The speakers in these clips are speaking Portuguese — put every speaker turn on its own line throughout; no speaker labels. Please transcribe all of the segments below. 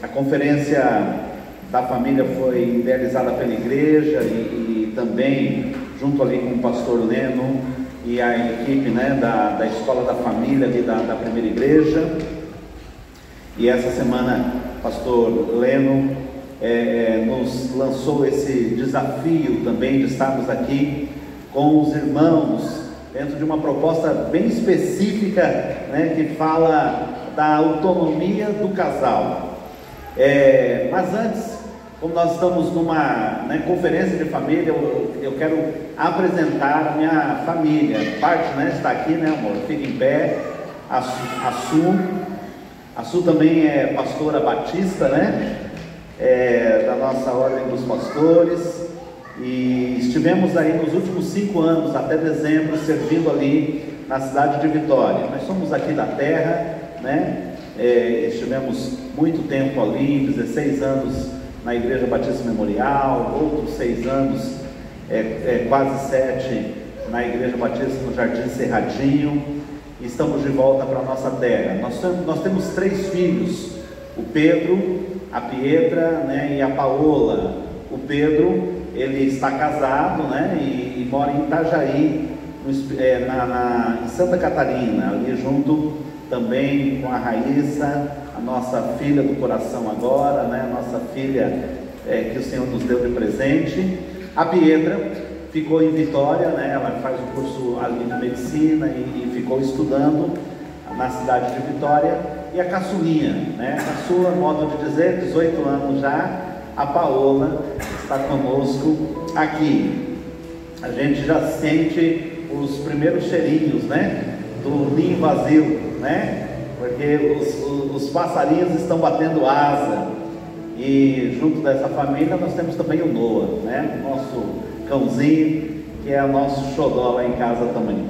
A conferência da família foi idealizada pela igreja e também junto ali com o pastor Leno e a equipe, né, da Escola da Família ali da primeira igreja. E essa semana o pastor Leno nos lançou esse desafio também de estarmos aqui com os irmãos dentro de uma proposta bem específica, né, que fala da autonomia do casal. Mas antes, como nós estamos numa, né, conferência de família, eu quero apresentar a minha família. Parte, né, está aqui, né, amor? Fica em pé. A Su também é pastora batista, né? Da nossa ordem dos pastores. E estivemos aí nos últimos 5 anos, até dezembro, servindo ali na cidade de Vitória. Nós somos aqui da terra, né? Estivemos muito tempo ali, 16 anos na Igreja Batista Memorial, outros 6 anos, quase 7 na Igreja Batista no Jardim Cerradinho, e estamos de volta para a nossa terra. Nós temos 3 filhos, o Pedro, a Pietra, né, e a Paola. O Pedro, ele está casado, né, e mora em Itajaí, em Santa Catarina, ali junto também com a Raíssa, a nossa filha do coração agora, né, a nossa filha que o Senhor nos deu de presente. A Pietra ficou em Vitória, né, ela faz o curso ali de medicina e ficou estudando na cidade de Vitória. E a caçulinha, né, a caçula, modo de dizer, 18 anos já, a Paola está conosco aqui. A gente já sente os primeiros cheirinhos, né, do ninho vazio, né, porque os passarinhos estão batendo asa. E junto dessa família nós temos também o Noah, né, o nosso cãozinho, que é o nosso xodó lá em casa também.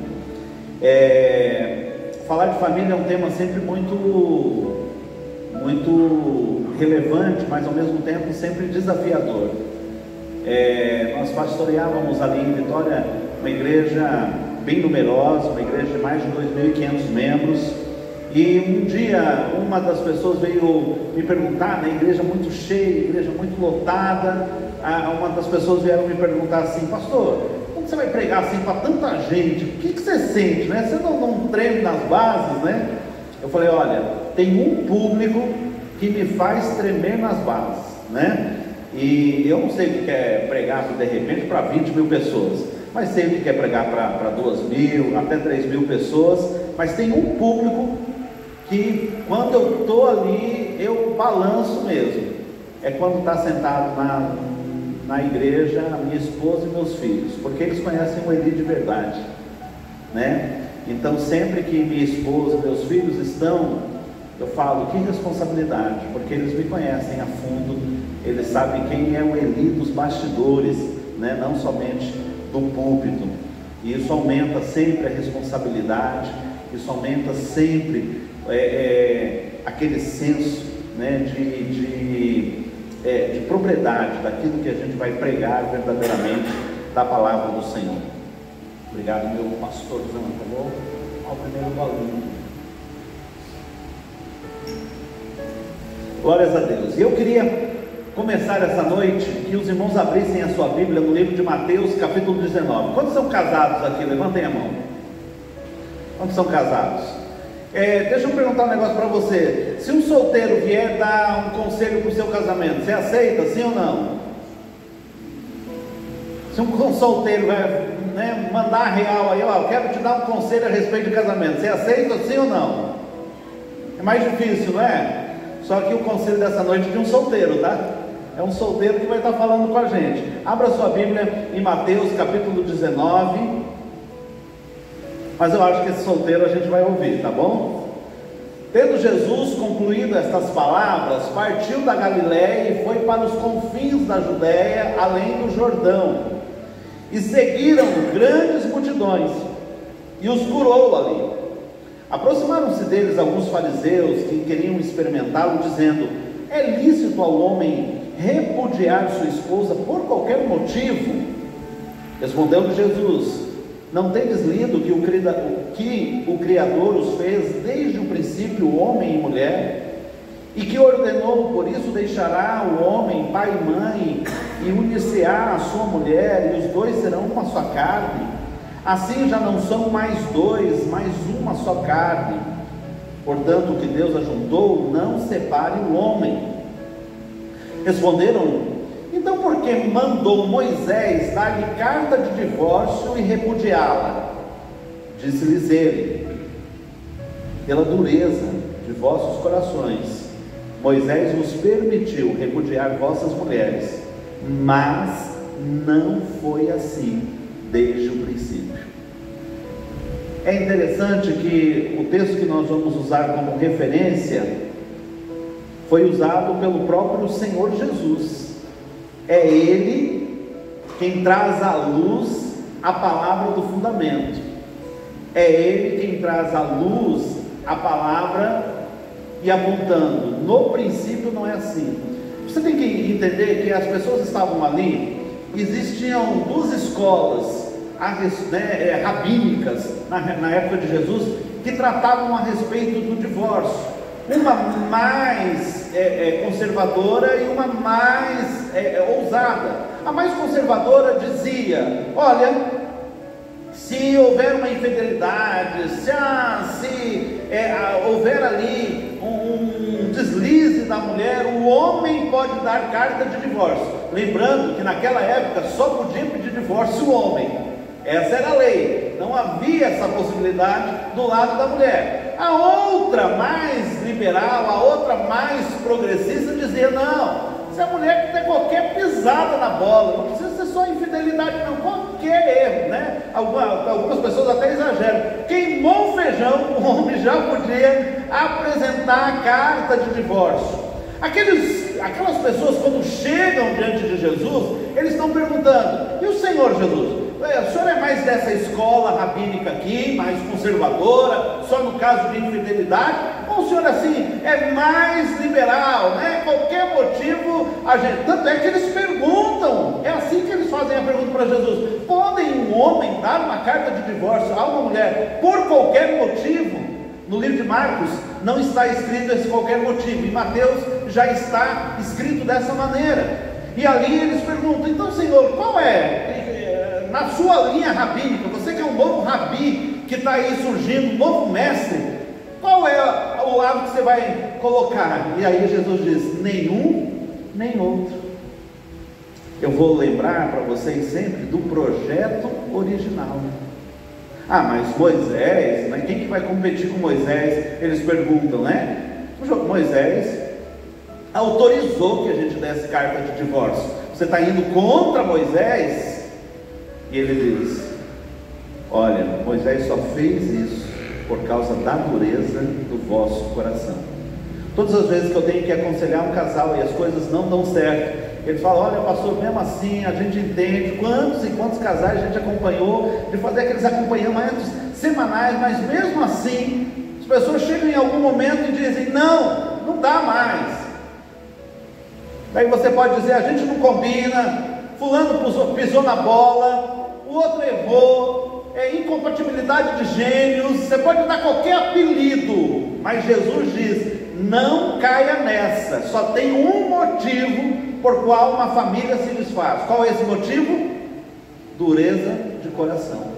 Falar de família é um tema sempre muito relevante, mas ao mesmo tempo sempre desafiador. Nós pastoreávamos ali em Vitória uma igreja bem numerosa, uma igreja de mais de 2.500 membros, e um dia uma das pessoas veio me perguntar, na igreja muito cheia, igreja muito lotada, uma das pessoas vieram me perguntar assim: pastor, como você vai pregar assim para tanta gente? O que você sente, né? Você não treme nas bases, né? Eu falei: olha, tem um público que me faz tremer nas bases, né? E eu não sei o que é pregar de repente para 20 mil pessoas, mas sei o que é pregar para 2.000, até 3.000 pessoas. Mas tem um público que quando eu estou ali, eu balanço mesmo. É quando está sentado na igreja a minha esposa e meus filhos, porque eles conhecem o Eli de verdade, né? Então sempre que minha esposa e meus filhos estão, eu falo: que responsabilidade, porque eles me conhecem a fundo, eles sabem quem é o Eli dos bastidores, né? Não somente do púlpito. E isso aumenta sempre a responsabilidade, isso aumenta sempre aquele senso, né, de propriedade daquilo que a gente vai pregar verdadeiramente da palavra do Senhor. Obrigado, meu pastorzão, tá bom? Ao primeiro balinho. Glórias a Deus. E eu queria começar essa noite que os irmãos abrissem a sua Bíblia no livro de Mateus, capítulo 19. Quantos são casados aqui? Levantem a mão. Quantos são casados? Deixa eu perguntar um negócio para você. Se um solteiro vier dar um conselho para o seu casamento, você aceita, sim ou não? Se um solteiro vai, né, mandar a real aí: ó, eu quero te dar um conselho a respeito de casamento, você aceita, sim ou não? É mais difícil, não é? Só que o conselho dessa noite é de um solteiro, tá? É um solteiro que vai estar falando com a gente. Abra sua Bíblia em Mateus capítulo 19. Mas eu acho que esse solteiro a gente vai ouvir, tá bom? Tendo Jesus concluído estas palavras, partiu da Galiléia e foi para os confins da Judéia, além do Jordão. E seguiram grandes multidões, e os curou ali. Aproximaram-se deles alguns fariseus que queriam experimentá-lo, dizendo: é lícito ao homem repudiar sua esposa por qualquer motivo? Respondeu-lhe Jesus: não tendes lido que o Criador os fez desde o princípio homem e mulher? e que ordenou, por isso deixará o homem pai e mãe, e unir-se-á a sua mulher, e os dois serão uma só carne. Assim já não são mais dois, mas uma só carne. Portanto, o que Deus ajuntou, não separe o homem. Responderam: então por que mandou Moisés dar-lhe carta de divórcio e repudiá-la? Disse-lhes ele: pela dureza de vossos corações, Moisés vos permitiu repudiar vossas mulheres, mas não foi assim desde o princípio. É interessante que o texto que nós vamos usar como referência foi usado pelo próprio Senhor Jesus. É Ele quem traz à luz a palavra do fundamento. É Ele quem traz à luz a palavra e apontando. No princípio não é assim. Você tem que entender que as pessoas estavam ali, existiam duas escolas rabínicas na época de Jesus, que tratavam a respeito do divórcio. Uma mais conservadora e uma mais ousada. A mais conservadora dizia: olha, se houver uma infidelidade, se houver ali um deslize da mulher, o homem pode dar carta de divórcio. Lembrando que naquela época só podia pedir divórcio o homem. Essa era a lei, não havia essa possibilidade do lado da mulher. A outra mais liberal, a outra mais progressista dizia: não, se a mulher der qualquer pisada na bola, não precisa ser só infidelidade não, qualquer erro, né? Algumas pessoas até exageram, queimou o feijão, o homem já podia apresentar a carta de divórcio. Aquelas pessoas, quando chegam diante de Jesus, eles estão perguntando: e o Senhor Jesus? O senhor é mais dessa escola rabínica aqui, mais conservadora, só no caso de infidelidade? Ou o senhor assim é mais liberal, né? Qualquer motivo, tanto é que eles perguntam, é assim que eles fazem a pergunta para Jesus: podem um homem dar uma carta de divórcio a uma mulher por qualquer motivo? No livro de Marcos não está escrito esse qualquer motivo, em Mateus já está escrito dessa maneira. E ali eles perguntam: então, Senhor, qual na sua linha rabínica, você que é um novo rabi que está aí surgindo, um novo mestre, qual é o lado que você vai colocar? E aí Jesus diz: nenhum, nem outro. Eu vou lembrar para vocês sempre do projeto original. Ah, mas Moisés, né? Quem que vai competir com Moisés? Eles perguntam, né? Moisés autorizou que a gente desse carta de divórcio. Você está indo contra Moisés? E ele diz: olha, Moisés só fez isso por causa da dureza do vosso coração. Todas as vezes que eu tenho que aconselhar um casal e as coisas não dão certo, ele fala: olha, pastor, mesmo assim a gente entende quantos e quantos casais a gente acompanhou, de fazer aqueles acompanhamentos semanais, mas mesmo assim as pessoas chegam em algum momento e dizem: não dá mais. Daí você pode dizer: a gente não combina, fulano pisou na bola, o outro errou, é incompatibilidade de gênios, você pode dar qualquer apelido, mas Jesus diz: não caia nessa. Só tem um motivo por qual uma família se desfaz. Qual é esse motivo? Dureza de coração.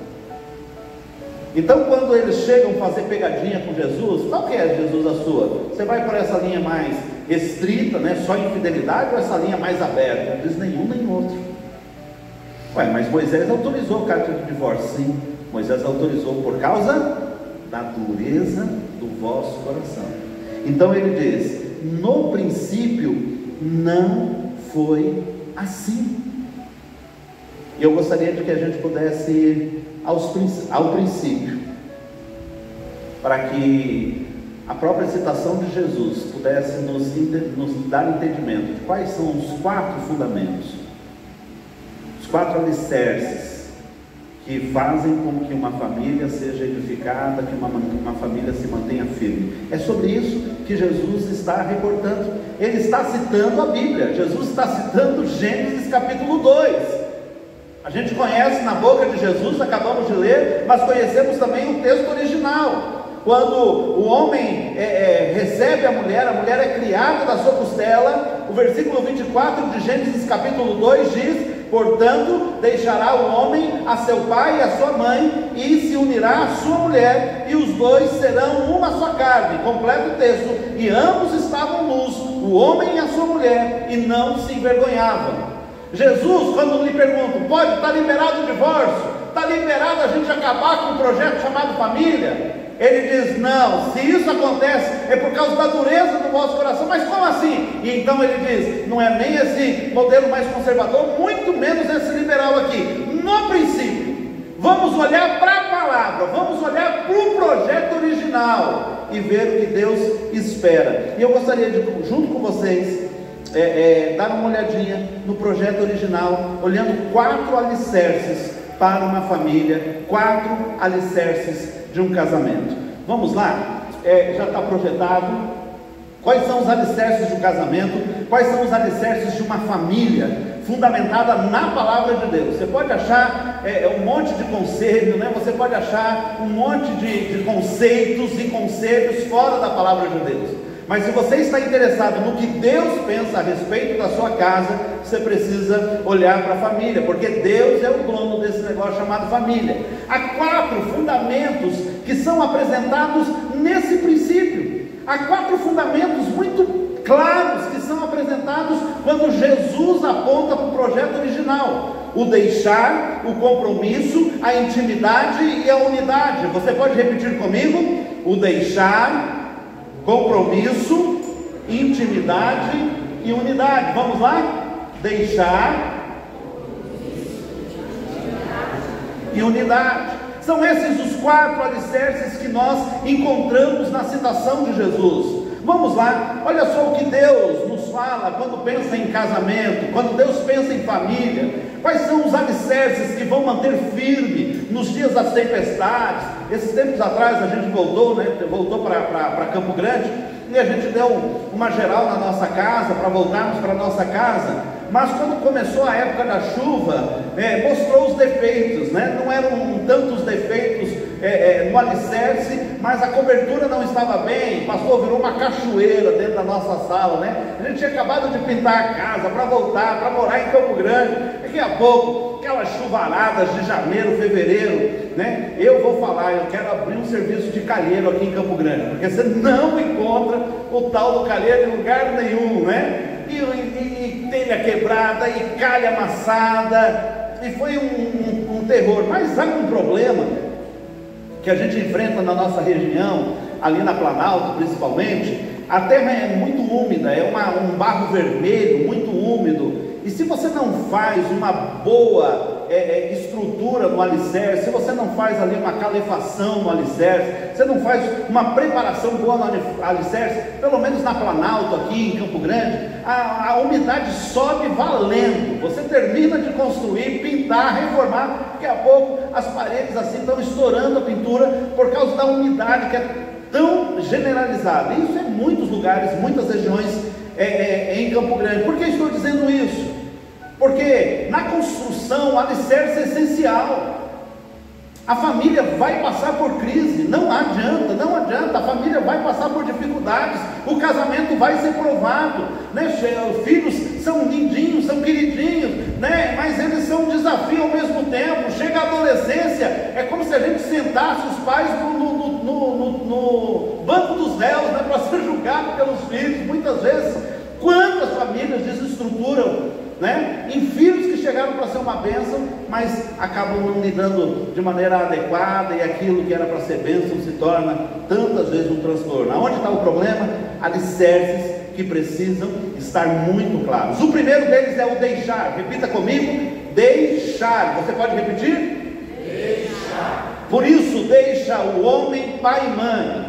Então, quando eles chegam a fazer pegadinha com Jesus, qual que é, Jesus, a sua? Você vai para essa linha mais restrita, né? Só infidelidade, ou essa linha mais aberta? Não diz nenhum nem outro. Ué, mas Moisés autorizou a carta de divórcio. Sim, Moisés autorizou por causa da dureza do vosso coração. Então ele diz: no princípio não foi assim. Eu gostaria de que a gente pudesse ir ao princípio, para que a própria citação de Jesus pudesse nos dar entendimento de quais são os 4 fundamentos, os 4 alicerces que fazem com que uma família seja edificada, que uma família se mantenha firme. É sobre isso que Jesus está reportando. Ele está citando a Bíblia. Jesus está citando Gênesis capítulo 2. A gente conhece na boca de Jesus, acabamos de ler, mas conhecemos também o texto original. Quando o homem recebe a mulher é criada da sua costela. O versículo 24 de Gênesis capítulo 2 diz: portanto, deixará o homem a seu pai e a sua mãe, e se unirá à sua mulher, e os dois serão uma só carne. Completa o texto: e ambos estavam nus, o homem e a sua mulher, e não se envergonhavam. Jesus, quando lhe perguntam, pode estar liberado o divórcio? Está liberado a gente acabar com um projeto chamado família? Ele diz, não, se isso acontece é por causa da dureza do vosso coração. Mas como assim? E então ele diz, não é nem esse modelo mais conservador, muito menos esse liberal aqui. No princípio, vamos olhar para a palavra, vamos olhar para o projeto original e ver o que Deus espera. E eu gostaria de, junto com vocês, dar uma olhadinha no projeto original, olhando 4 alicerces para uma família, 4 alicerces de um casamento. Vamos lá? Já está projetado. Quais são os alicerces de um casamento? Quais são os alicerces de uma família fundamentada na palavra de Deus? Você pode achar um monte de conselho, né? Você pode achar um monte de conceitos e conselhos fora da palavra de Deus. Mas se você está interessado no que Deus pensa a respeito da sua casa, você precisa olhar para a família, porque Deus é o dono desse negócio chamado família. Há 4 fundamentos que são apresentados nesse princípio. Há 4 fundamentos muito claros que são apresentados quando Jesus aponta para o projeto original: o deixar, o compromisso, a intimidade e a unidade. Você pode repetir comigo? O deixar, compromisso, intimidade e unidade. Vamos lá? Deixar e unidade. São esses os 4 alicerces que nós encontramos na citação de Jesus. Vamos lá, olha só o que Deus nos fala quando pensa em casamento, quando Deus pensa em família. Quais são os alicerces que vão manter firme nos dias das tempestades? Esses tempos atrás a gente voltou para Campo Grande, e a gente deu uma geral na nossa casa, para voltarmos para a nossa casa. Mas quando começou a época da chuva, mostrou os defeitos, né? Não eram tantos defeitos no alicerce, mas a cobertura não estava bem. Pastor, virou uma cachoeira dentro da nossa sala, né? A gente tinha acabado de pintar a casa para voltar, para morar em Campo Grande. Daqui a pouco, aquelas chuvaradas de janeiro, fevereiro, né? Eu vou falar, eu quero abrir um serviço de calheiro aqui em Campo Grande, porque você não encontra o tal do calheiro em lugar nenhum, né? E telha quebrada, e calha amassada, e foi um terror. Mas há um problema que a gente enfrenta na nossa região, ali na Planalto principalmente. A terra é muito úmida, um barro vermelho, muito úmido, e se você não faz uma boa estrutura no alicerce, se você não faz ali uma calefação no alicerce, você não faz uma preparação boa no alicerce, pelo menos na Planalto aqui em Campo Grande, a umidade sobe valendo. Você termina de construir, pintar, reformar, daqui a pouco as paredes assim estão estourando a pintura por causa da umidade que é tão generalizada. Isso em muitos lugares, muitas regiões em Campo Grande. Por que estou dizendo isso? Porque na construção o alicerce é essencial. A família vai passar por crise, não adianta, a família vai passar por dificuldades, o casamento vai ser provado, né? Os filhos são lindinhos, são queridinhos, né? Mas eles são um desafio ao mesmo tempo. Chega a adolescência, é como se a gente sentasse os pais no banco dos réus, né? Para ser julgado pelos filhos. Muitas vezes, quantas famílias desestruturam, né? Em filhos que chegaram para ser uma bênção, mas acabam não lidando de maneira adequada, e aquilo que era para ser bênção se torna tantas vezes um transtorno. Aonde está o problema? Alicerces que precisam estar muito claros. O primeiro deles é o deixar. Repita comigo: deixar. Você pode repetir? Deixar. Por isso, deixa o homem pai e mãe.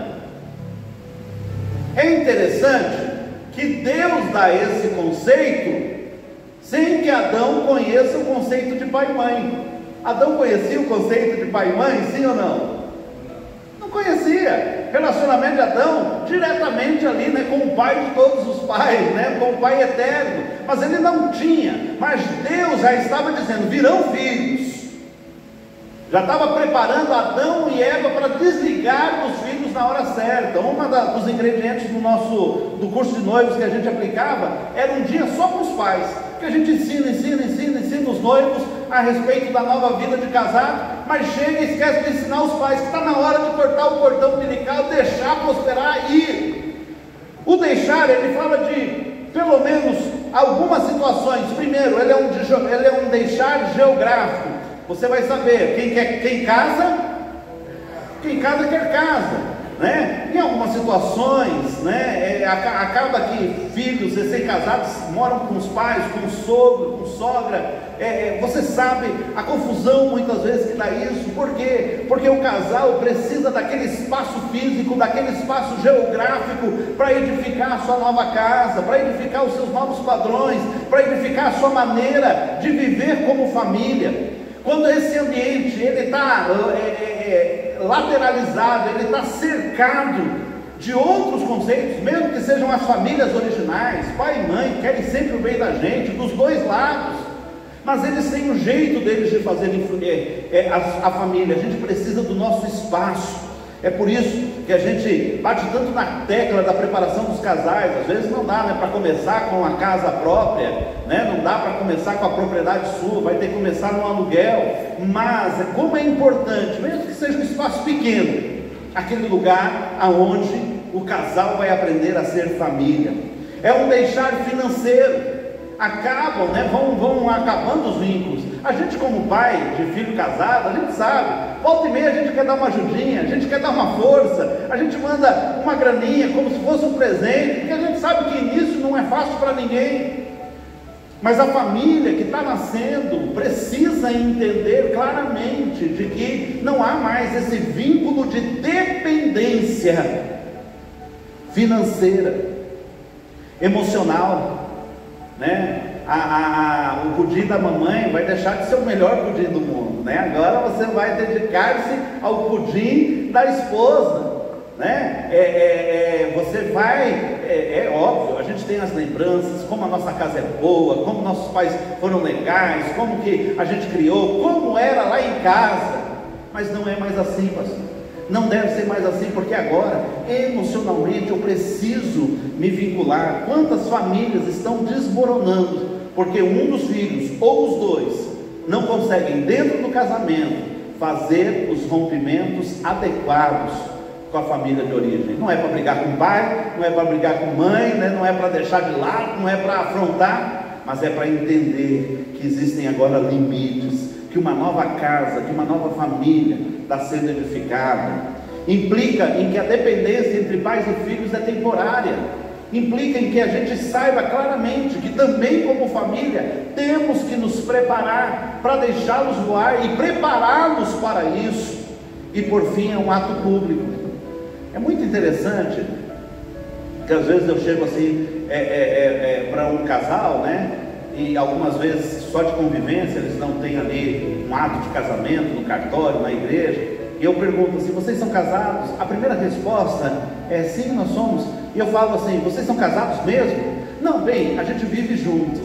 É interessante que Deus dá esse conceito sem que Adão conheça o conceito de pai e mãe. Adão conhecia o conceito de pai e mãe, sim ou não? Não conhecia. Relacionamento de Adão diretamente ali, né, com o pai de todos os pais, né, com o pai eterno. Mas ele não tinha. Mas Deus já estava dizendo: virão filhos. Já estava preparando Adão e Eva para desligar dos filhos ingredientes na hora certa. Dos ingredientes do curso de noivos que a gente aplicava era um dia só para os pais, que a gente ensina os noivos a respeito da nova vida de casado, mas chega e esquece de ensinar os pais que está na hora de cortar o cordão umbilical, deixar prosperar e ir. O deixar, ele fala de pelo menos algumas situações. Primeiro, ele é um deixar geográfico. Você vai saber, quem casa quer casa, né? Em algumas situações, né, acaba que filhos recém-casados moram com os pais, com o sogro, com sogra. Você sabe a confusão muitas vezes que dá isso. Por quê? Porque o casal precisa daquele espaço físico, daquele espaço geográfico para edificar a sua nova casa, para edificar os seus novos padrões, para edificar a sua maneira de viver como família. Quando esse ambiente ele está lateralizado, ele está cercado de outros conceitos, mesmo que sejam as famílias originais, pai e mãe querem sempre o bem da gente, dos dois lados, mas eles têm um jeito deles de fazer a família. A gente precisa do nosso espaço. É por isso que a gente bate tanto na tecla da preparação dos casais. Às vezes não dá, né, para começar com a casa própria, né? Não dá para começar com a propriedade sua, vai ter que começar no aluguel. Mas como é importante, mesmo que seja um espaço pequeno, aquele lugar aonde o casal vai aprender a ser família. É um deixar financeiro. Acabam, né? Vão acabando os vínculos. A gente, como pai de filho casado, a gente sabe, volta e meia a gente quer dar uma ajudinha, a gente quer dar uma força, a gente manda uma graninha como se fosse um presente, porque a gente sabe que início não é fácil para ninguém. Mas a família que está nascendo precisa entender claramente de que não há mais esse vínculo de dependência financeira, emocional, né? O pudim da mamãe vai deixar de ser o melhor pudim do mundo, né? Agora você vai dedicar-se ao pudim da esposa, né? Você vai, óbvio, a gente tem as lembranças, como a nossa casa é boa, como nossos pais foram legais, como que a gente criou, como era lá em casa, mas não é mais assim, pastor. Não deve ser mais assim, porque agora, emocionalmente, eu preciso me vincular. Quantas famílias estão desmoronando, porque um dos filhos, ou os dois, não conseguem, dentro do casamento, fazer os rompimentos adequados com a família de origem. Não é para brigar com o pai, não é para brigar com a mãe, né? Não é para deixar de lado, não é para afrontar, mas é para entender que existem agora limites, que uma nova casa, que uma nova família está sendo edificada. Implica em que a dependência entre pais e filhos é temporária. Implica em que a gente saiba claramente que também como família temos que nos preparar para deixá-los voar e prepará-los para isso. E por fim é um ato público. É muito interessante que às vezes eu chego assim para um casal, né? E algumas vezes só de convivência, eles não têm ali um ato de casamento no cartório, na igreja, e eu pergunto assim: vocês são casados? A primeira resposta é: sim, nós somos. E eu falo assim: vocês são casados mesmo? Não, bem, a gente vive junto.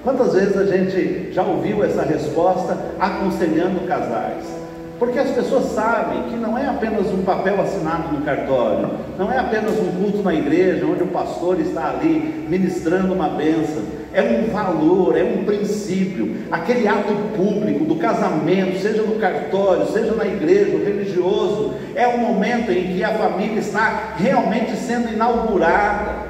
Quantas vezes a gente já ouviu essa resposta aconselhando casais? Porque as pessoas sabem que não é apenas um papel assinado no cartório, não é apenas um culto na igreja, onde o pastor está ali ministrando uma bênção. É um valor, é um princípio. Aquele ato público do casamento, seja no cartório, seja na igreja, o religioso, é um momento em que a família está realmente sendo inaugurada.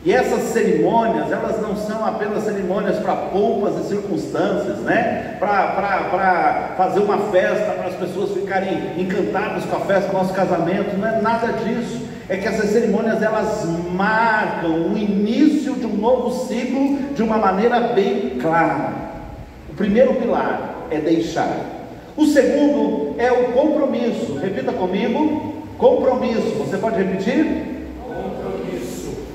E essas cerimônias, elas não são apenas cerimônias para pompas e circunstâncias, né? Para fazer uma festa, para as pessoas ficarem encantadas com a festa do nosso casamento. Não é nada disso. É que essas cerimônias, elas marcam o início de um novo ciclo de uma maneira bem clara. O primeiro pilar é deixar. O segundo é o compromisso. Repita comigo: compromisso. Você pode repetir?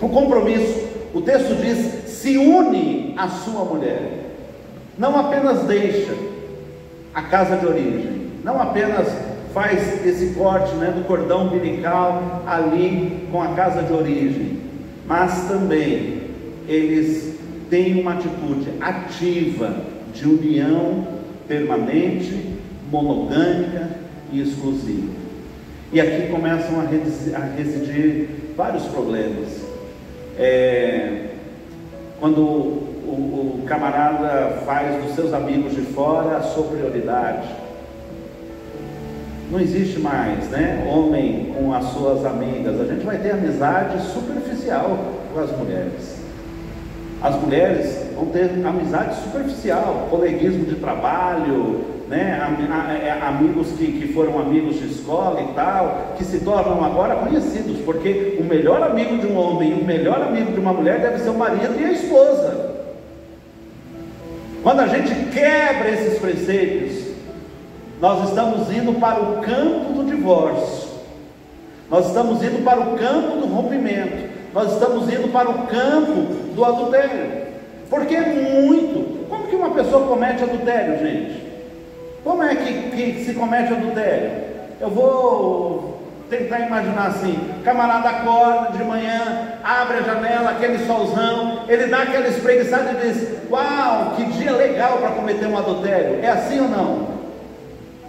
O compromisso, o texto diz: se une à sua mulher. Não apenas deixa a casa de origem, não apenas faz esse corte, né, do cordão umbilical ali com a casa de origem, mas também eles têm uma atitude ativa de união permanente, monogâmica e exclusiva. E aqui começam a residir vários problemas. Quando o camarada faz dos seus amigos de fora a sua prioridade, não existe mais, né, homem com as suas amigas. A gente vai ter amizade superficial com as mulheres. As mulheres vão ter amizade superficial, coleguismo de trabalho, né, amigos que foram amigos de escola e tal, que se tornam agora conhecidos, porque o melhor amigo de um homem e o melhor amigo de uma mulher deve ser o marido e a esposa. Quando a gente quebra esses preceitos, nós estamos indo para o campo do divórcio, nós estamos indo para o campo do rompimento, nós estamos indo para o campo do adultério. Porque como que uma pessoa comete adultério, gente? Como é que se comete adultério? Eu vou tentar imaginar assim: camarada acorda de manhã, abre a janela, aquele solzão, ele dá aquela espreguiçada e diz: uau, que dia legal para cometer um adultério. É assim ou não?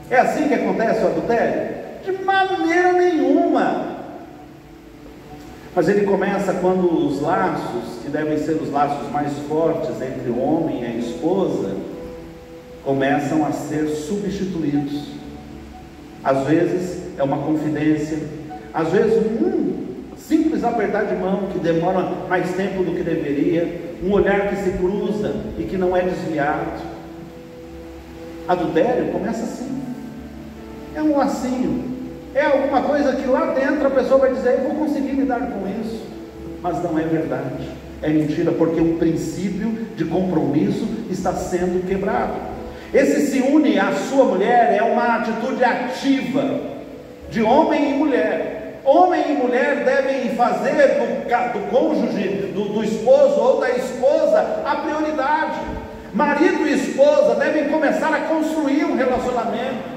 É assim que acontece o adultério? De maneira nenhuma. Mas ele começa quando os laços, que devem ser os laços mais fortes entre o homem e a esposa, começam a ser substituídos. Às vezes é uma confidência, às vezes simples apertar de mão que demora mais tempo do que deveria, um olhar que se cruza e que não é desviado. Adultério começa assim, é um lacinho, é alguma coisa que lá dentro a pessoa vai dizer: eu vou conseguir lidar com isso, mas não é verdade, é mentira, porque o princípio de compromisso está sendo quebrado. Esse se une à sua mulher é uma atitude ativa de homem e mulher. Homem e mulher devem fazer do cônjuge, do esposo ou da esposa, a prioridade. Marido e esposa devem começar a construir um relacionamento.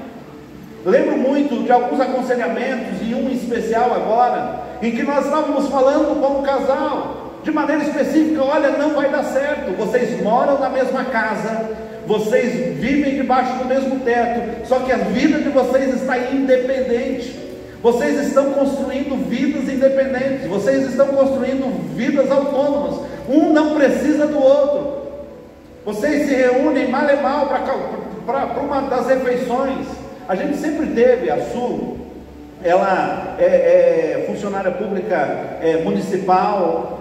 Lembro muito de alguns aconselhamentos, e um especial agora, em que nós estávamos falando com o casal, de maneira específica: olha, não vai dar certo, vocês moram na mesma casa, vocês vivem debaixo do mesmo teto, só que a vida de vocês está independente, vocês estão construindo vidas independentes, vocês estão construindo vidas autônomas, um não precisa do outro, vocês se reúnem mal e mal para uma das refeições. A gente sempre teve a Su, ela é funcionária pública municipal,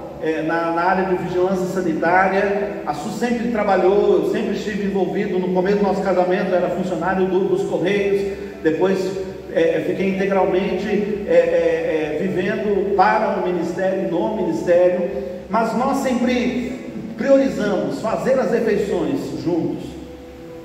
na área de vigilância sanitária. A Su sempre trabalhou, eu sempre estive envolvido. No começo do nosso casamento era funcionário dos Correios, depois fiquei integralmente vivendo para o ministério, no ministério, mas nós sempre priorizamos fazer as refeições juntos.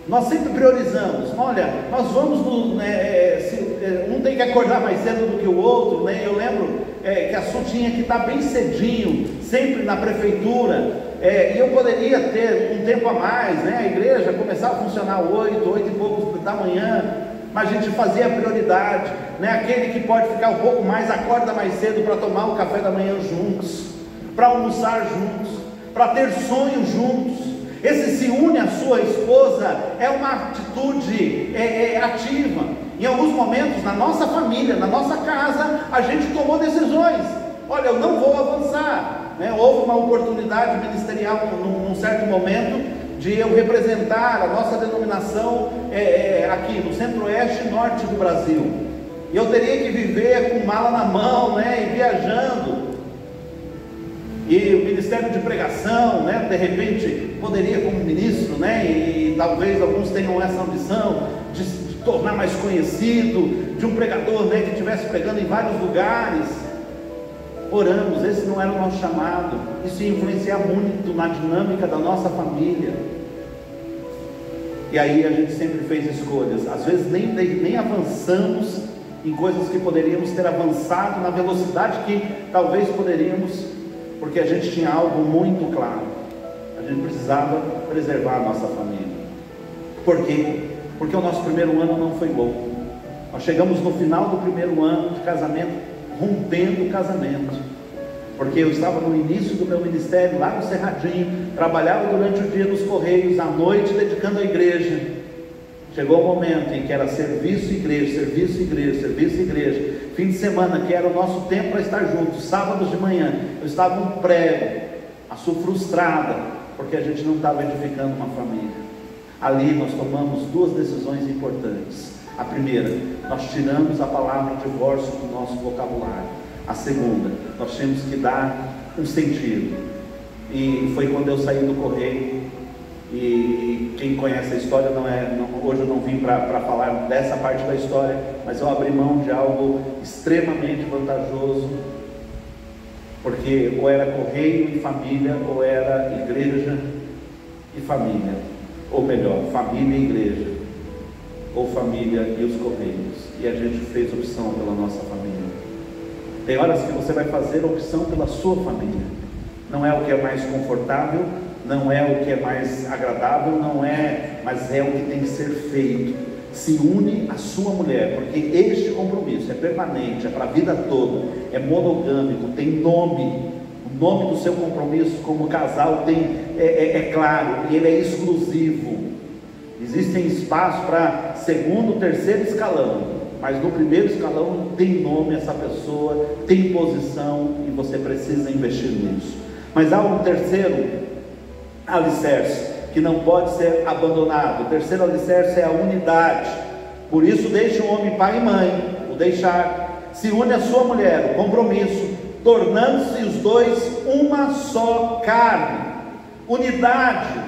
Nós sempre priorizamos. Olha, nós vamos um tem que acordar mais cedo do que o outro, né? Eu lembro que a Su tinha que estar bem cedinho, sempre na prefeitura, e eu poderia ter um tempo a mais, né? A igreja começava a funcionar 8 e pouco da manhã, mas a gente fazia a prioridade, né? Aquele que pode ficar um pouco mais, acorda mais cedo para tomar o café da manhã juntos, para almoçar juntos, para ter sonhos juntos. Esse se une à sua esposa é uma atitude ativa. Em alguns momentos, na nossa família, na nossa casa, a gente tomou decisões. Olha, eu não vou avançar, né? Houve uma oportunidade ministerial num certo momento de eu representar a nossa denominação aqui no centro-oeste e norte do Brasil, e eu teria que viver com mala na mão, né? E viajando. E o ministério de pregação, né, de repente poderia, como ministro, né, e talvez alguns tenham essa ambição de tornar mais conhecido, de um pregador, né, que estivesse pregando em vários lugares. Oramos, esse não era o nosso chamado. Isso ia influenciar muito na dinâmica da nossa família. E aí a gente sempre fez escolhas, às vezes nem avançamos em coisas que poderíamos ter avançado na velocidade que talvez poderíamos, porque a gente tinha algo muito claro: a gente precisava preservar a nossa família. Por quê? Porque o nosso primeiro ano não foi bom. Nós chegamos no final do primeiro ano de casamento, rompendo o casamento, porque eu estava no início do meu ministério, lá no Cerradinho, trabalhava durante o dia nos Correios, à noite dedicando à igreja. Chegou o momento em que era serviço, igreja, serviço, igreja, serviço, igreja. fim de semana, que era o nosso tempo para estar juntos, sábados de manhã, eu estava um prego, a Su frustrada, porque a gente não estava edificando uma família. Ali nós tomamos duas decisões importantes. A primeira, nós tiramos a palavra divórcio do nosso vocabulário. A segunda, nós tínhamos que dar um sentido. E foi quando eu saí do Correio. E quem conhece a história, hoje eu não vim para falar dessa parte da história, mas eu abri mão de algo extremamente vantajoso, porque ou era Correio e família, ou era igreja e família, ou melhor, família e igreja, ou família e os Correios. E a gente fez opção pela nossa família. Tem horas que você vai fazer opção pela sua família. Não é o que é mais confortável, não é o que é mais agradável, mas é o que tem que ser feito. Se une a sua mulher, porque este compromisso é permanente, é para a vida toda, é monogâmico, tem nome. O nome do seu compromisso como casal é claro, e ele é exclusivo. Existem espaços para segundo, terceiro escalão, mas no primeiro escalão tem nome essa pessoa, tem posição, e você precisa investir nisso. Mas há um terceiro alicerce que não pode ser abandonado. O terceiro alicerce é a unidade. Por isso deixe o homem pai e mãe, o deixar, se une a sua mulher, o compromisso, tornando-se os dois uma só carne. Unidade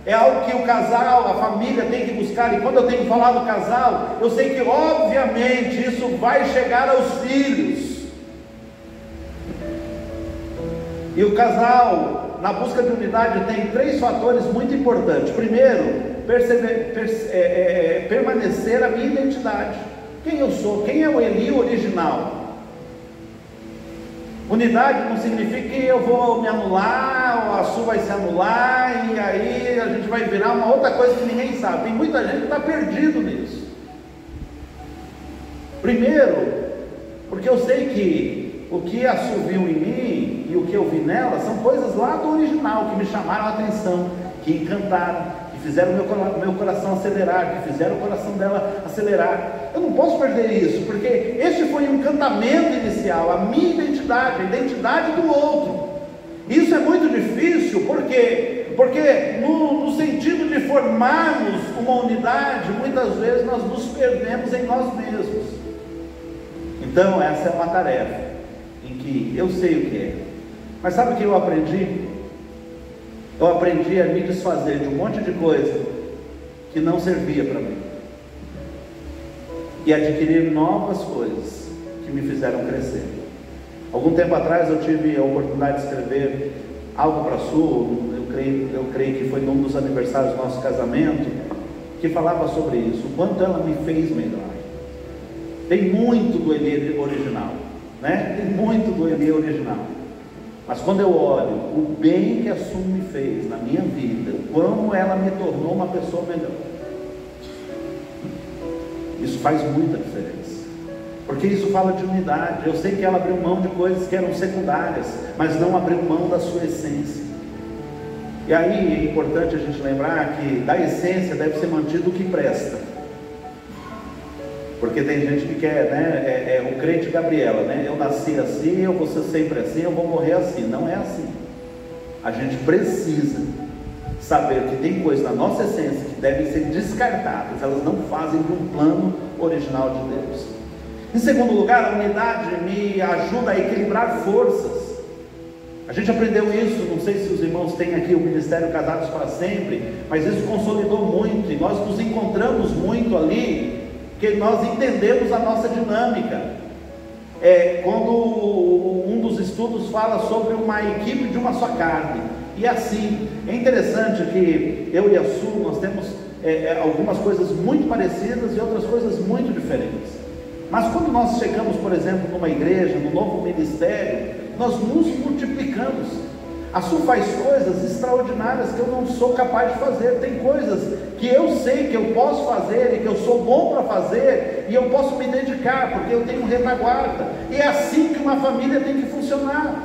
é algo que o casal, a família tem que buscar. E quando eu tenho falado do casal, eu sei que obviamente isso vai chegar aos filhos. E o casal, na busca de unidade, tem três fatores muito importantes. Primeiro, permanecer a minha identidade. Quem eu sou? Quem é o Eli original? Unidade não significa que eu vou me anular, ou a Su vai se anular, e aí a gente vai virar uma outra coisa que ninguém sabe. Tem muita gente que está perdido nisso. Primeiro, porque eu sei que o que a Su viu em mim e o que eu vi nela são coisas lá do original, que me chamaram a atenção, que encantaram, que fizeram meu coração acelerar, que fizeram o coração dela acelerar. Eu não posso perder isso, porque este foi um encantamento inicial, a minha identidade, a identidade do outro. Isso é muito difícil, porque no sentido de formarmos uma unidade, muitas vezes nós nos perdemos em nós mesmos. Então essa é uma tarefa em que eu sei o que é. Mas sabe o que eu aprendi? Eu aprendi a me desfazer de um monte de coisa que não servia para mim, e adquirir novas coisas que me fizeram crescer. Algum tempo atrás eu tive a oportunidade de escrever algo para a Su, eu creio que foi num dos aniversários do nosso casamento, que falava sobre isso, o quanto ela me fez melhor. Tem muito do Eli original, né? Tem muito do Eli original. Mas quando eu olho o bem que a Su me fez na minha vida, como ela me tornou uma pessoa melhor, isso faz muita diferença, porque isso fala de unidade. Eu sei que ela abriu mão de coisas que eram secundárias, mas não abriu mão da sua essência. E aí é importante a gente lembrar que da essência deve ser mantido o que presta, porque tem gente que quer, né, o crente Gabriela, né? Eu nasci assim, eu vou ser sempre assim, eu vou morrer assim. Não é assim. A gente precisa saber que tem coisas na nossa essência que devem ser descartadas, elas não fazem de um plano original de Deus. Em segundo lugar, a unidade me ajuda a equilibrar forças. A gente aprendeu isso, não sei se os irmãos têm aqui o Ministério Casados para Sempre, mas isso consolidou muito, e nós nos encontramos muito ali, porque nós entendemos a nossa dinâmica. Quando um dos estudos fala sobre uma equipe de uma só carne, e assim, é interessante que eu e a Su, nós temos algumas coisas muito parecidas e outras coisas muito diferentes. Mas quando nós chegamos, por exemplo, numa igreja, num novo ministério, nós nos multiplicamos. A Su faz coisas extraordinárias que eu não sou capaz de fazer. Tem coisas que eu sei que eu posso fazer e que eu sou bom para fazer, e eu posso me dedicar, porque eu tenho retaguarda. E é assim que uma família tem que funcionar.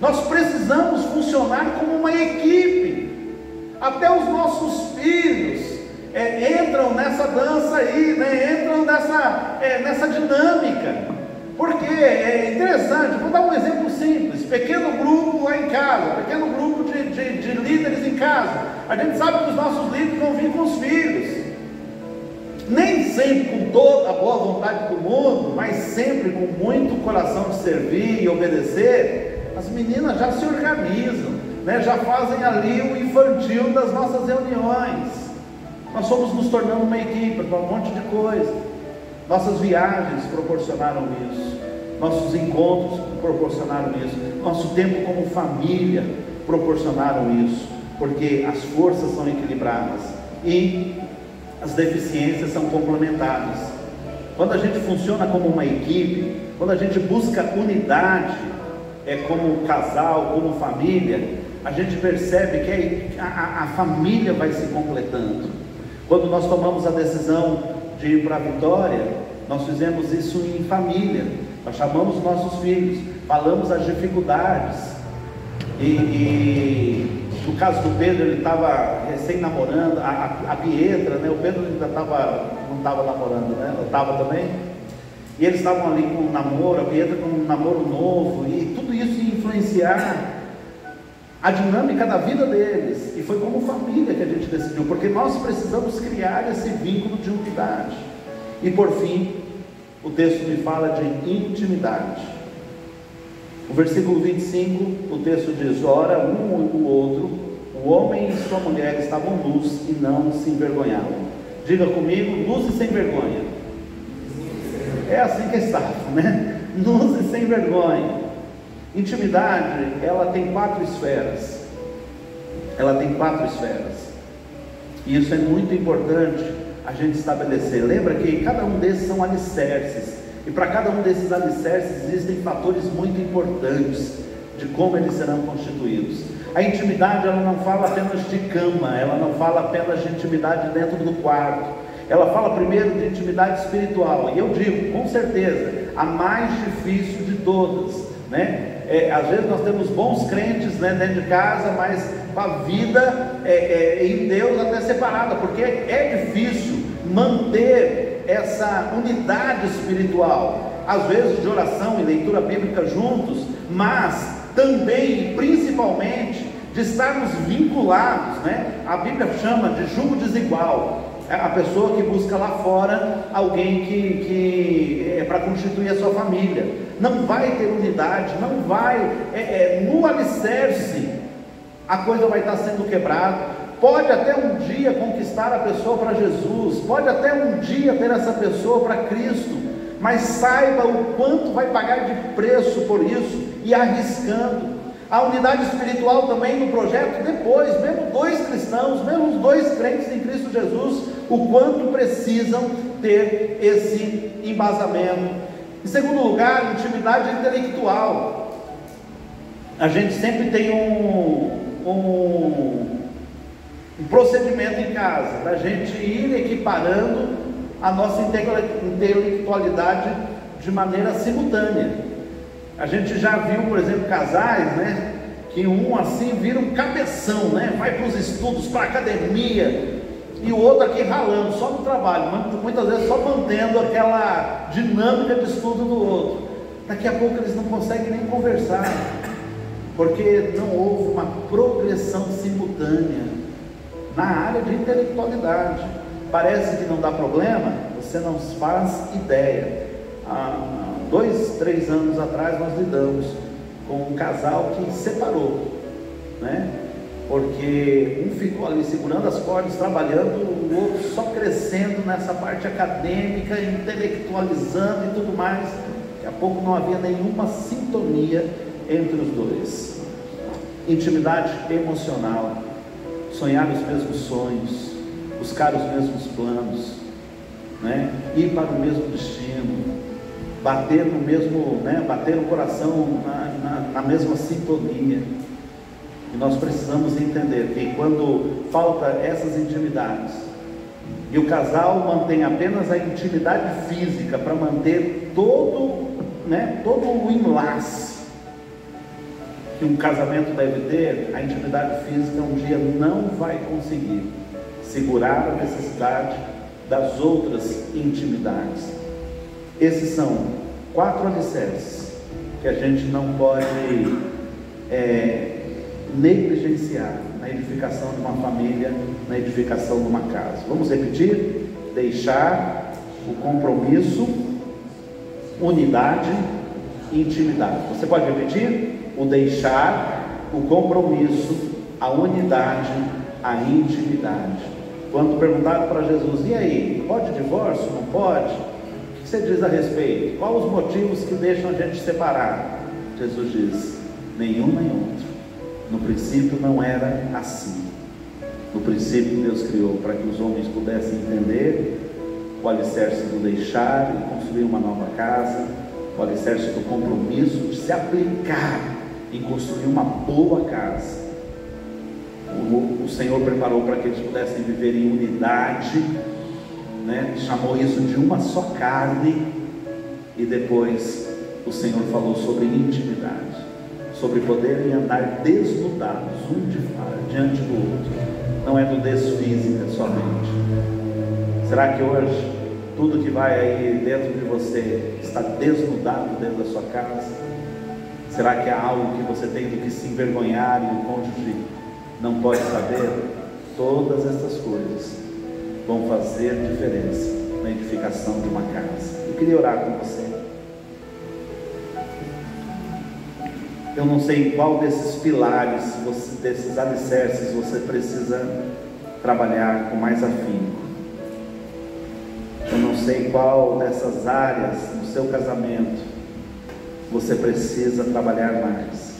Nós precisamos funcionar como uma equipe. Até os nossos filhos entram nessa dança aí, né? Entram nessa dinâmica. Porque é interessante, vou dar um exemplo simples: pequeno grupo lá em casa, pequeno grupo de líderes em casa. A gente sabe que os nossos líderes vão vir com os filhos, nem sempre com toda a boa vontade do mundo, mas sempre com muito coração de servir e obedecer. As meninas já se organizam, né? Já fazem ali o infantil das nossas reuniões. Nós fomos nos tornando uma equipe para um monte de coisa. Nossas viagens proporcionaram isso, nossos encontros proporcionaram isso, nosso tempo como família proporcionaram isso, porque as forças são equilibradas e as deficiências são complementadas. Quando a gente funciona como uma equipe, quando a gente busca unidade, como casal, como família, a gente percebe que a família vai se completando. Quando nós tomamos a decisão de ir para a Vitória, nós fizemos isso em família. Nós chamamos nossos filhos, falamos as dificuldades, e no caso do Pedro, ele estava recém-namorando, a Pietra, né? O Pedro ainda não estava namorando, né? Eu estava também, e eles estavam ali com um namoro, a Pietra com um namoro novo, e tudo isso ia influenciar a dinâmica da vida deles, e foi como família que a gente decidiu, porque nós precisamos criar esse vínculo de unidade. E por fim, o texto me fala de intimidade. O versículo 25, o texto diz: ora, um e o outro, o homem e sua mulher estavam nus e não se envergonhavam. Diga comigo: nus e sem vergonha. É assim que estavam, né? Nus e sem vergonha. Intimidade, ela tem 4 esferas. Ela tem 4 esferas. E isso é muito importante a gente estabelecer. Lembra que cada um desses são alicerces. E para cada um desses alicerces existem fatores muito importantes de como eles serão constituídos. A intimidade, ela não fala apenas de cama, ela não fala apenas de intimidade dentro do quarto. Ela fala primeiro de intimidade espiritual. E eu digo, com certeza, a mais difícil de todas, né? Às vezes nós temos bons crentes, né, dentro de casa, mas com a vida em Deus até separada, porque é difícil manter essa unidade espiritual, às vezes de oração e leitura bíblica juntos, mas também e principalmente de estarmos vinculados, né? A Bíblia chama de jugo desigual, a pessoa que busca lá fora alguém que é para constituir a sua família, não vai ter unidade, não vai, no alicerce a coisa vai estar sendo quebrada. Pode até um dia conquistar a pessoa para Jesus, pode até um dia ter essa pessoa para Cristo, mas saiba o quanto vai pagar de preço por isso, e arriscando. A unidade espiritual também no projeto, depois, mesmo 2 cristãos, mesmo 2 crentes em Cristo Jesus, o quanto precisam ter esse embasamento. Em segundo lugar, intimidade intelectual. A gente sempre tem um procedimento em casa, da gente ir equiparando a nossa intelectualidade de maneira simultânea. A gente já viu, por exemplo, casais, né, que um assim vira um cabeção, né, vai para os estudos, para a academia, e o outro aqui ralando, só no trabalho, muitas vezes só mantendo aquela dinâmica de estudo do outro. Daqui a pouco eles não conseguem nem conversar, porque não houve uma progressão simultânea na área de intelectualidade. Parece que não dá problema, você não faz ideia. Há 2, 3 anos atrás nós lidamos com um casal que separou, né? Porque um ficou ali segurando as cordas, trabalhando, o outro só crescendo nessa parte acadêmica, intelectualizando e tudo mais. Daqui a pouco não havia nenhuma sintonia entre os dois. Intimidade emocional, sonhar os mesmos sonhos, buscar os mesmos planos, né? Ir para o mesmo destino, bater no mesmo, né? Bater o coração na mesma sintonia. E nós precisamos entender que quando falta essas intimidades, e o casal mantém apenas a intimidade física para manter todo o enlace que um casamento deve ter, a intimidade física um dia não vai conseguir segurar a necessidade das outras intimidades. Esses são 4 alicerces que a gente não pode negligenciar na edificação de uma família, na edificação de uma casa. Vamos repetir? Deixar, o compromisso, unidade e intimidade. Você pode repetir? O deixar, o compromisso, a unidade, a intimidade. Quando perguntado para Jesus, e aí, pode divórcio? Não pode? O que você diz a respeito? Quais os motivos que deixam a gente separar? Jesus diz, nenhum nem outro. No princípio não era assim. No princípio Deus criou para que os homens pudessem entender o alicerce do deixar e construir uma nova casa, o alicerce do compromisso de se aplicar em construir uma boa casa. O Senhor preparou para que eles pudessem viver em unidade, né? Chamou isso de uma só carne. E depois o Senhor falou sobre intimidade, sobre poderem andar desnudados um diante do outro. Não é nudez física somente. Será que hoje tudo que vai aí dentro de você está desnudado dentro da sua casa? Será que há algo que você tem do que se envergonhar e o cônjuge não pode saber? Todas estas coisas vão fazer diferença na edificação de uma casa. Eu queria orar com você. Eu não sei em qual desses pilares, desses alicerces você precisa trabalhar com mais afinco. Eu não sei qual dessas áreas no seu casamento você precisa trabalhar mais.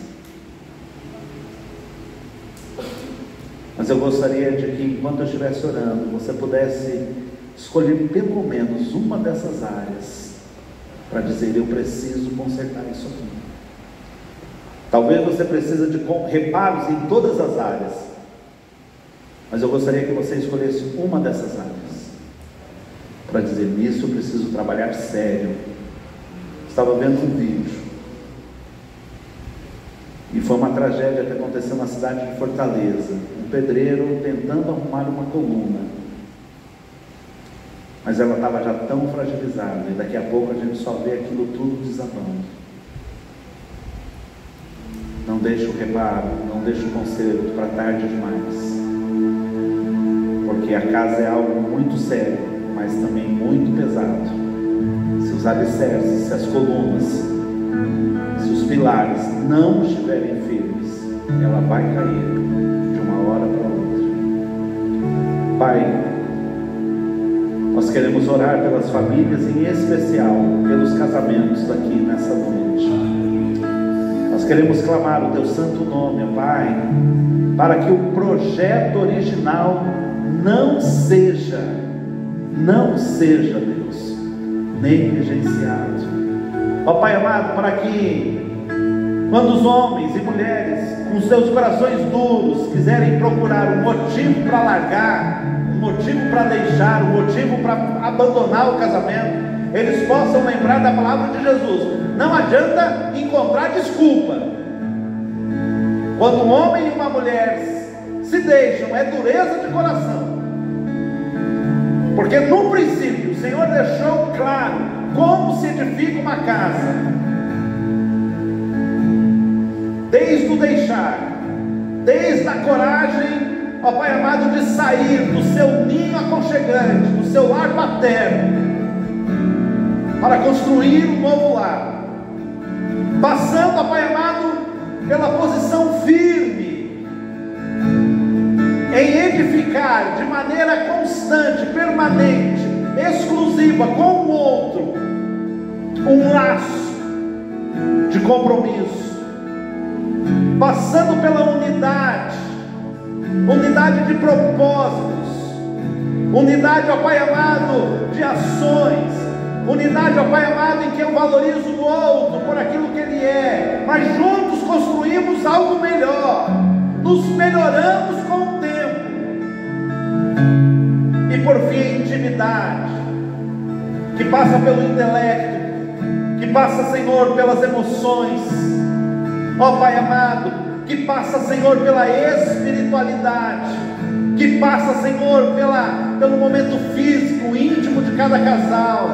Mas eu gostaria de que, enquanto eu estivesse orando, você pudesse escolher pelo menos uma dessas áreas para dizer, eu preciso consertar isso aqui. Talvez você precise de reparos em todas as áreas, mas eu gostaria que você escolhesse uma dessas áreas para dizer, nisso eu preciso trabalhar sério. Estava vendo um vídeo e foi uma tragédia que aconteceu na cidade de Fortaleza. Um pedreiro tentando arrumar uma coluna, mas ela estava já tão fragilizada, e daqui a pouco a gente só vê aquilo tudo desabando. Não deixe o reparo, não deixe o conserto para tarde demais, porque a casa é algo muito sério, mas também muito pesado. Se os alicerces, se as colunas, se os pilares não estiverem firmes, ela vai cair de uma hora para outra. Pai, nós queremos orar pelas famílias, em especial pelos casamentos aqui nessa noite. Nós queremos clamar o Teu santo nome, Pai, para que o projeto original não seja, Deus, negligenciado. Ó Pai amado, para que quando os homens e mulheres com seus corações duros quiserem procurar um motivo para largar, um motivo para deixar, um motivo para abandonar o casamento, eles possam lembrar da palavra de Jesus. Não adianta encontrar desculpa. Quando um homem e uma mulher se deixam, é dureza de coração, porque no princípio o Senhor deixou claro como se edifica uma casa, desde o deixar, desde a coragem, ó Pai amado, de sair do seu ninho aconchegante, do seu lar paterno, para construir um novo lar, passando, ó Pai amado, pela posição firme em edificar de maneira constante, permanente, exclusiva com o outro, um laço de compromisso, passando pela unidade de propósitos, unidade, ó Pai amado, de ações, unidade, ó Pai amado, em que eu valorizo o outro por aquilo que ele é, mas juntos construímos algo melhor, nos melhoramos com o tempo. E por fim, a intimidade, que passa pelo intelecto, que passa, Senhor, pelas emoções, ó Pai amado, que passa, Senhor, pela espiritualidade, que passa, Senhor, pelo momento físico, íntimo de cada casal.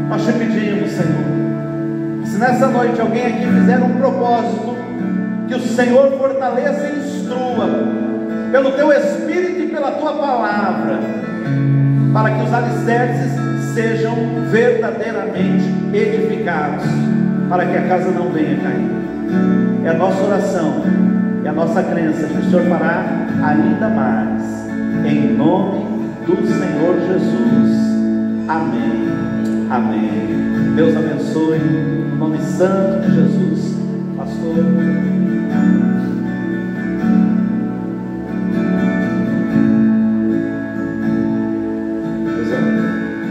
Nós te pedimos, Senhor. Se nessa noite alguém aqui fizer um propósito, que o Senhor fortaleça e instrua, pelo Teu Espírito e pela Tua Palavra, para que os alicerces sejam verdadeiramente edificados, para que a casa não venha cair. É a nossa oração, é a nossa crença que o Senhor fará ainda mais, em nome do Senhor Jesus. Amém, amém. Deus abençoe, no nome santo de Jesus. Pastor.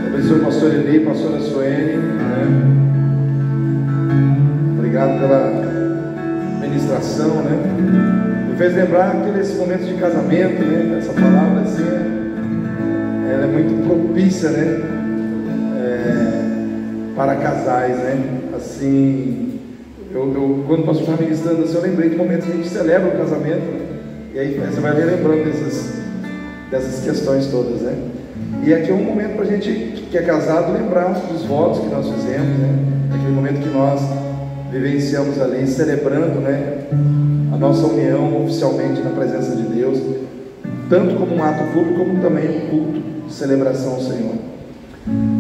Abençoe o pastor Eli, pastora Suene, né? Obrigado pela ministração, né? Me fez lembrar aqueles momentos de casamento, né? Essa palavra assim, ela é muito propícia, né? Para casais, né? Assim, quando o pastor estava ministrando assim, eu lembrei de momentos que a gente celebra o casamento, né? E aí você vai lembrando dessas questões todas, né? E aqui é um momento para a gente que é casado lembrar dos votos que nós fizemos, né? Aquele momento que nós vivenciamos ali, celebrando, né, a nossa união oficialmente na presença de Deus, tanto como um ato público, como também um culto de celebração ao Senhor.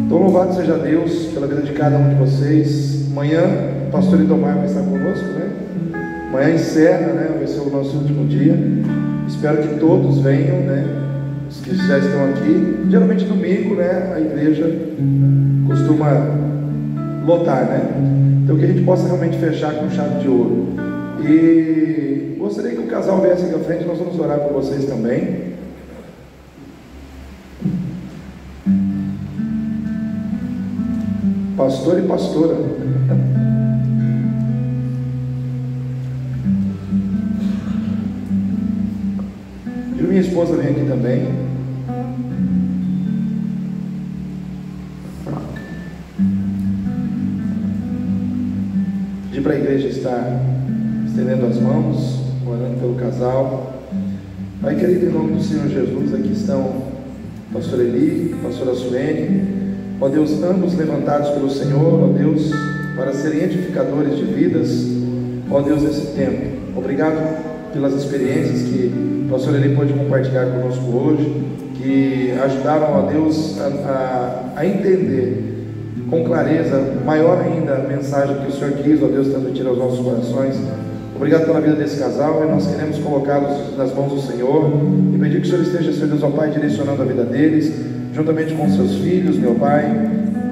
Então, louvado seja Deus pela vida de cada um de vocês. Amanhã o pastor Idomar vai estar conosco, né? Amanhã encerra, né? Vai ser o nosso último dia. Espero que todos venham, né? Os que já estão aqui. Geralmente domingo, né? A igreja costuma lotar, né? Então que a gente possa realmente fechar com chave de ouro. E gostaria que o casal viesse aqui à frente. Nós vamos orar por vocês também. Pastor e pastora. E minha esposa vem aqui também. Pedir para a igreja estar estendendo as mãos, orando pelo casal. Pai querido, em nome do Senhor Jesus, aqui estão pastor Eli, pastora Suene. Ó Deus, ambos levantados pelo Senhor, ó Deus, para serem edificadores de vidas, ó Deus, nesse tempo. Obrigado pelas experiências que o pastor Eli pôde compartilhar conosco hoje, que ajudaram, ó Deus, a entender com clareza, maior ainda, a mensagem que o Senhor quis, ó Deus, transmitir aos nossos corações. Obrigado pela vida desse casal, e nós queremos colocá-los nas mãos do Senhor, e pedir que o Senhor esteja, Senhor Deus, ó Pai, direcionando a vida deles, juntamente com seus filhos, meu Pai.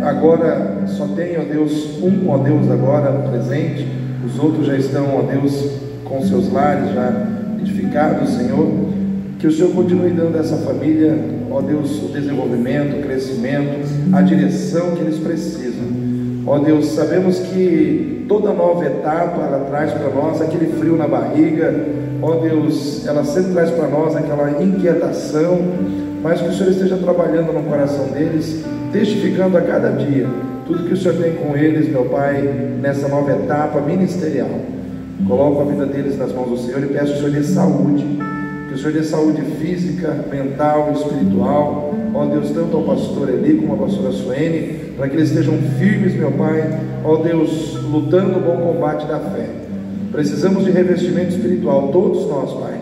Agora só tem, ó Deus, ó Deus, agora no presente. Os outros já estão, ó Deus, com seus lares já edificados, Senhor. Que o Senhor continue dando a essa família, ó Deus, o desenvolvimento, o crescimento, a direção que eles precisam. Ó Deus, sabemos que toda nova etapa ela traz para nós aquele frio na barriga. Ó Deus, ela sempre traz para nós aquela inquietação, mas que o Senhor esteja trabalhando no coração deles, testificando a cada dia tudo que o Senhor tem com eles, meu Pai, nessa nova etapa ministerial. Coloco a vida deles nas mãos do Senhor e peço que o Senhor dê saúde, que o Senhor dê saúde física, mental, espiritual, ó Deus, tanto ao pastor Eli como à pastora Suene, para que eles estejam firmes, meu Pai, ó Deus, lutando o bom combate da fé. Precisamos de revestimento espiritual, todos nós, Pai,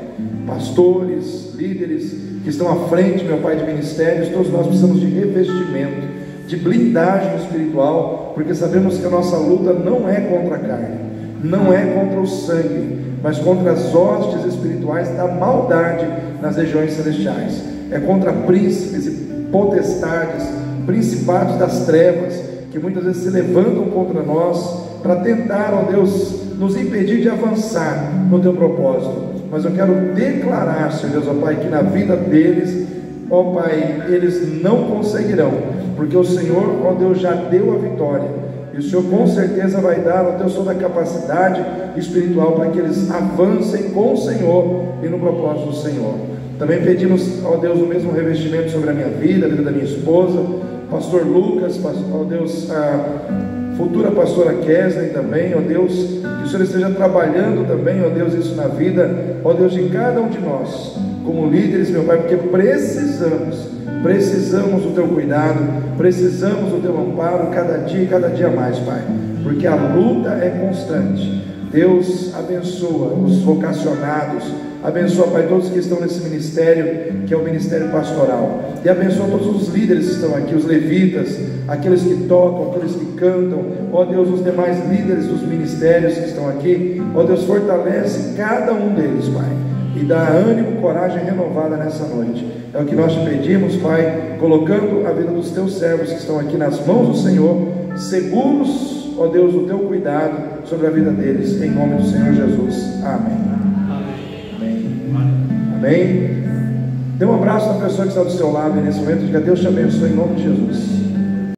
pastores, líderes que estão à frente, meu Pai, de ministérios, todos nós precisamos de revestimento, de blindagem espiritual, porque sabemos que a nossa luta não é contra a carne, não é contra o sangue, mas contra as hostes espirituais da maldade nas regiões celestiais. É contra príncipes e potestades, principados das trevas, que muitas vezes se levantam contra nós para tentar, ó Deus, nos impedir de avançar no teu propósito. Mas eu quero declarar, Senhor Deus, ó Pai, que na vida deles, ó Pai, eles não conseguirão, porque o Senhor, ó Deus, já deu a vitória, e o Senhor com certeza vai dar ao Deus toda a capacidade espiritual para que eles avancem com o Senhor e no propósito do Senhor. Também pedimos, ó Deus, o mesmo revestimento sobre a minha vida, a vida da minha esposa, pastor Lucas, ó Deus, a futura pastora Kesley também, ó Deus, que o Senhor esteja trabalhando também, ó Deus, isso na vida, ó Deus, de cada um de nós. como líderes, meu Pai, porque precisamos do Teu cuidado, precisamos do Teu amparo cada dia mais, Pai, porque a luta é constante. Deus abençoa os vocacionados, abençoa, Pai, todos que estão nesse ministério, que é o ministério pastoral, e abençoa todos os líderes que estão aqui, os levitas, aqueles que tocam, aqueles que cantam, ó Deus, os demais líderes dos ministérios que estão aqui, ó Deus, fortalece cada um deles, Pai, e dá ânimo, coragem renovada nessa noite. É o que nós te pedimos, Pai, colocando a vida dos teus servos que estão aqui nas mãos do Senhor, seguros, ó Deus, do teu cuidado sobre a vida deles, em nome do Senhor Jesus. Amém. Amém. Dê um abraço na pessoa que está do seu lado nesse momento, diga: Deus te abençoe em nome de Jesus.